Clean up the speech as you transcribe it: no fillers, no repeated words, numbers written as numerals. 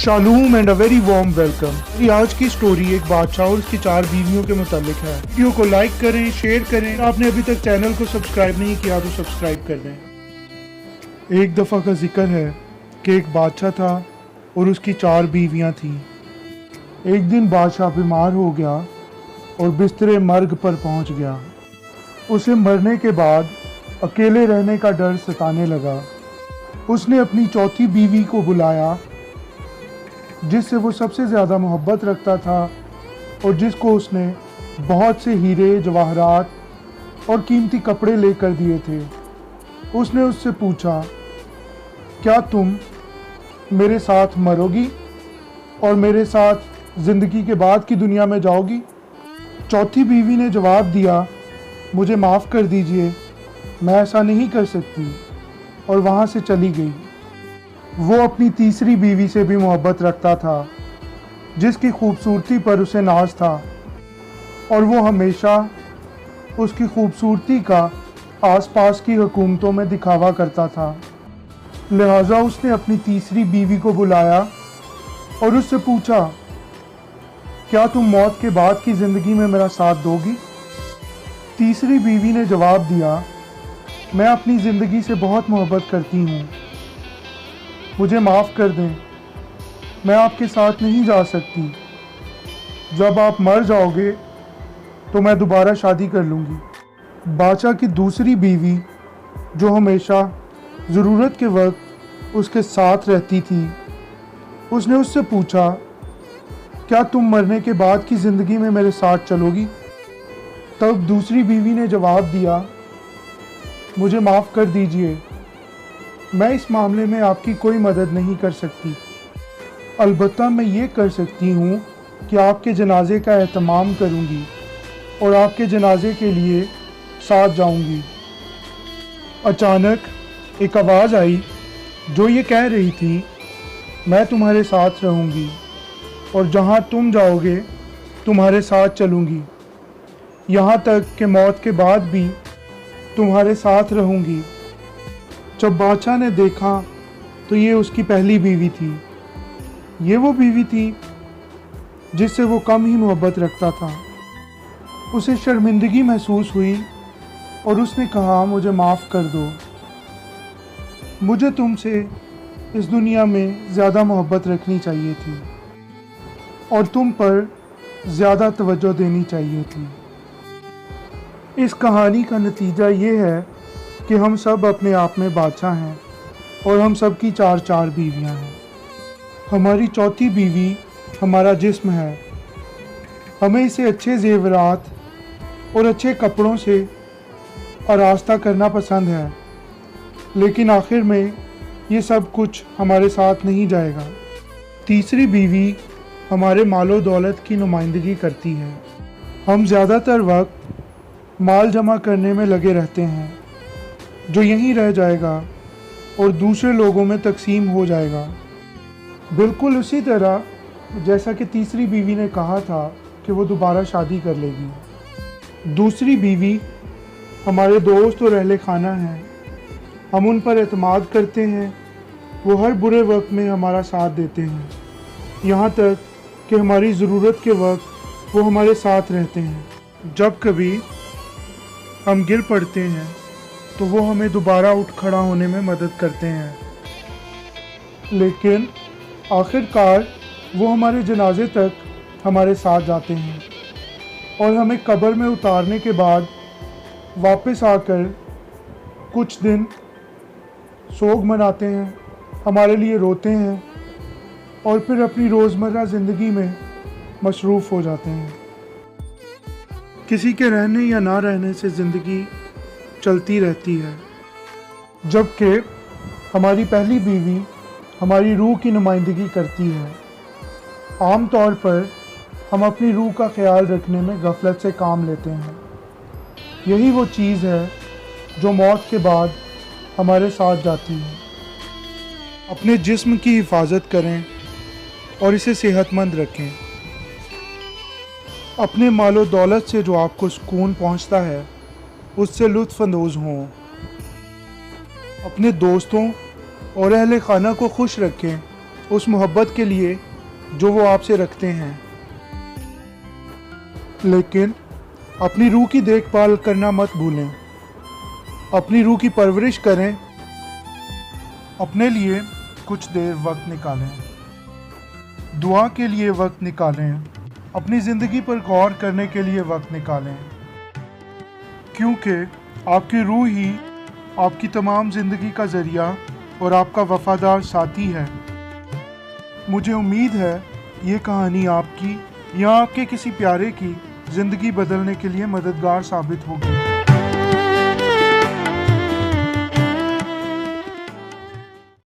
शालूम and a very warm welcome. आज की story एक बादशाह और उसकी 4 बीवियों के मुतालिक है। वीडियो को लाइक करें, शेयर करें। आपने अभी तक चैनल को सब्सक्राइब नहीं किया तो सब्सक्राइब कर दें। एक दफ़ा का जिक्र है कि एक बादशाह था और उसकी 4 बीवियां थीं। एक दिन बादशाह बीमार हो गया और बिस्तरे मर्ग पर पहुंच गया। उसे मरने के बाद अकेले रहने का डर सताने लगा। उसने अपनी चौथी बीवी को बुलाया जिससे वो सबसे ज़्यादा मोहब्बत रखता था और जिसको उसने बहुत से हीरे, जवाहरात और कीमती कपड़े लेकर दिए थे। उसने उससे पूछा, क्या तुम मेरे साथ मरोगी और मेरे साथ ज़िंदगी के बाद की दुनिया में जाओगी? चौथी बीवी ने जवाब दिया, मुझे माफ़ कर दीजिए, मैं ऐसा नहीं कर सकती, और वहाँ से चली गई। वो अपनी तीसरी बीवी से भी मोहब्बत रखता था जिसकी खूबसूरती पर उसे नाज था और वो हमेशा उसकी खूबसूरती का आसपास की हुकूमतों में दिखावा करता था। लिहाजा उसने अपनी तीसरी बीवी को बुलाया और उससे पूछा, क्या तुम मौत के बाद की ज़िंदगी में मेरा साथ दोगी? तीसरी बीवी ने जवाब दिया, मैं अपनी ज़िंदगी से बहुत मोहब्बत करती हूँ, मुझे माफ़ कर दें, मैं आपके साथ नहीं जा सकती। जब आप मर जाओगे तो मैं दोबारा शादी कर लूँगी। बादशाह की दूसरी बीवी जो हमेशा ज़रूरत के वक्त उसके साथ रहती थी, उसने उससे पूछा, क्या तुम मरने के बाद की ज़िंदगी में मेरे साथ चलोगी? तब दूसरी बीवी ने जवाब दिया, मुझे माफ़ कर दीजिए, मैं इस मामले में आपकी कोई मदद नहीं कर सकती। अलबत्ता मैं ये कर सकती हूँ कि आपके जनाजे का एहतमाम करूँगी और आपके जनाजे के लिए साथ जाऊँगी। अचानक एक आवाज़ आई जो ये कह रही थी, मैं तुम्हारे साथ रहूँगी और जहाँ तुम जाओगे तुम्हारे साथ चलूँगी, यहाँ तक कि मौत के बाद भी तुम्हारे साथ रहूँगी। जब बादशाह ने देखा तो ये उसकी पहली बीवी थी। ये वो बीवी थी जिससे वो कम ही मोहब्बत रखता था। उसे शर्मिंदगी महसूस हुई और उसने कहा, मुझे माफ़ कर दो, मुझे तुमसे इस दुनिया में ज़्यादा मोहब्बत रखनी चाहिए थी और तुम पर ज़्यादा तवज्जो देनी चाहिए थी। इस कहानी का नतीजा ये है कि हम सब अपने आप में बादशाह हैं और हम सब की 4 बीवियां हैं। हमारी चौथी बीवी हमारा जिस्म है। हमें इसे अच्छे ज़ेवरात और अच्छे कपड़ों से आरास्ता करना पसंद है, लेकिन आखिर में ये सब कुछ हमारे साथ नहीं जाएगा। तीसरी बीवी हमारे मालो दौलत की नुमाइंदगी करती है। हम ज़्यादातर वक्त माल जमा करने में लगे रहते हैं जो यहीं रह जाएगा और दूसरे लोगों में तकसीम हो जाएगा। बिल्कुल उसी तरह जैसा कि तीसरी बीवी ने कहा था कि वो दोबारा शादी कर लेगी। दूसरी बीवी हमारे दोस्त और अहले खाना हैं। हम उन पर एतमाद करते हैं, वो हर बुरे वक्त में हमारा साथ देते हैं, यहाँ तक कि हमारी ज़रूरत के वक्त वो हमारे साथ रहते हैं। जब कभी हम गिर पड़ते हैं तो वो हमें दोबारा उठ खड़ा होने में मदद करते हैं, लेकिन आखिरकार वो हमारे जनाजे तक हमारे साथ जाते हैं और हमें कब्र में उतारने के बाद वापस आकर कुछ दिन सोग मनाते हैं, हमारे लिए रोते हैं और फिर अपनी रोज़मर्रा ज़िंदगी में मसरूफ़ हो जाते हैं। किसी के रहने या ना रहने से ज़िंदगी चलती रहती है, जबकि हमारी पहली बीवी हमारी रूह की नुमाइंदगी करती है। आम तौर पर हम अपनी रूह का ख्याल रखने में गफलत से काम लेते हैं। यही वो चीज़ है जो मौत के बाद हमारे साथ जाती है। अपने जिस्म की हिफाजत करें और इसे सेहतमंद रखें। अपने मालो दौलत से जो आपको सुकून पहुंचता है उससे लुत्फ़अंदोज़ हों। अपने दोस्तों और अहले खाना को खुश रखें उस मोहब्बत के लिए जो वो आपसे रखते हैं। लेकिन अपनी रूह की देखभाल करना मत भूलें। अपनी रूह की परवरिश करें। अपने लिए कुछ देर वक्त निकालें। दुआ के लिए वक्त निकालें। अपनी ज़िंदगी पर गौर करने के लिए वक्त निकालें, क्योंकि आपकी रूह ही आपकी तमाम ज़िंदगी का ज़रिया और आपका वफ़ादार साथी है। मुझे उम्मीद है ये कहानी आपकी या आपके किसी प्यारे की ज़िंदगी बदलने के लिए मददगार साबित होगी।